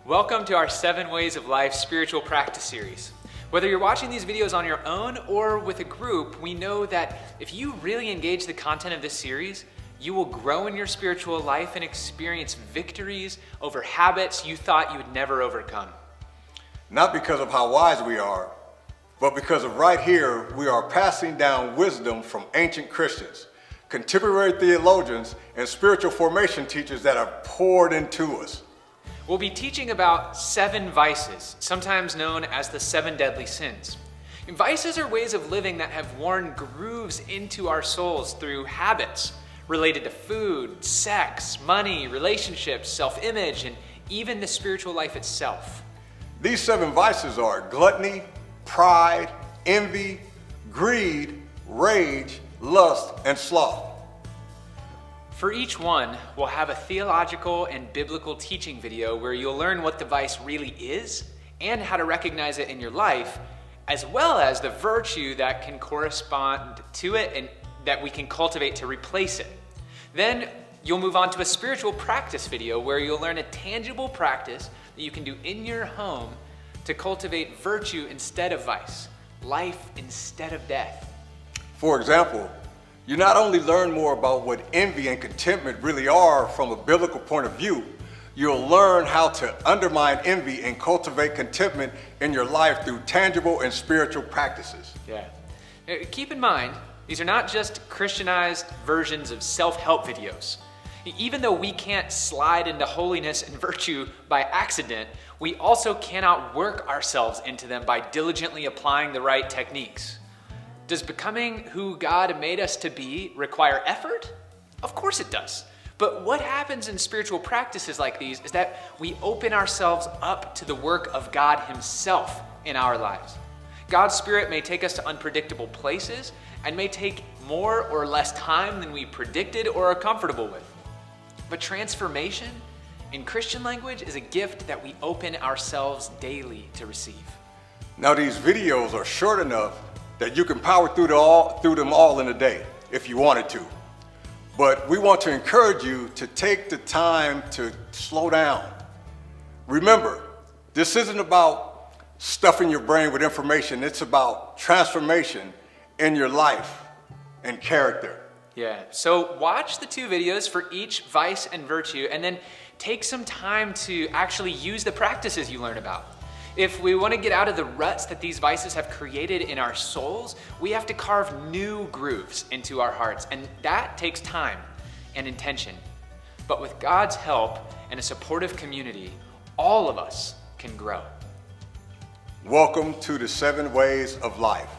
Welcome to our 7 Ways of Life spiritual practice series. Whether you're watching these videos on your own or with a group, we know that if you really engage the content of this series, you will grow in your spiritual life and experience victories over habits you thought you would never overcome. Not because of how wise we are, but because of right here, we are passing down wisdom from ancient Christians, contemporary theologians, and spiritual formation teachers that are poured into us. We'll be teaching about 7 vices, sometimes known as the 7 deadly sins. And vices are ways of living that have worn grooves into our souls through habits related to food, sex, money, relationships, self-image, and even the spiritual life itself. These 7 vices are gluttony, pride, envy, greed, rage, lust, and sloth. For each one, we'll have a theological and biblical teaching video where you'll learn what the vice really is and how to recognize it in your life, as well as the virtue that can correspond to it and that we can cultivate to replace it. Then you'll move on to a spiritual practice video where you'll learn a tangible practice that you can do in your home to cultivate virtue instead of vice, life instead of death. For example, you not only learn more about what envy and contentment really are from a biblical point of view, you'll learn how to undermine envy and cultivate contentment in your life through tangible and spiritual practices. Yeah. Keep in mind, these are not just Christianized versions of self-help videos. Even though we can't slide into holiness and virtue by accident, we also cannot work ourselves into them by diligently applying the right techniques. Does becoming who God made us to be require effort? Of course it does. But what happens in spiritual practices like these is that we open ourselves up to the work of God Himself in our lives. God's Spirit may take us to unpredictable places and may take more or less time than we predicted or are comfortable with. But transformation, in Christian language, is a gift that we open ourselves daily to receive. Now these videos are short enough that you can power through them all in a day if you wanted to. But we want to encourage you to take the time to slow down. Remember, this isn't about stuffing your brain with information. It's about transformation in your life and character. Yeah, so watch the 2 videos for each vice and virtue, and then take some time to actually use the practices you learn about. If we want to get out of the ruts that these vices have created in our souls, we have to carve new grooves into our hearts, and that takes time and intention. But with God's help and a supportive community, all of us can grow. Welcome to the 7 Ways of Life.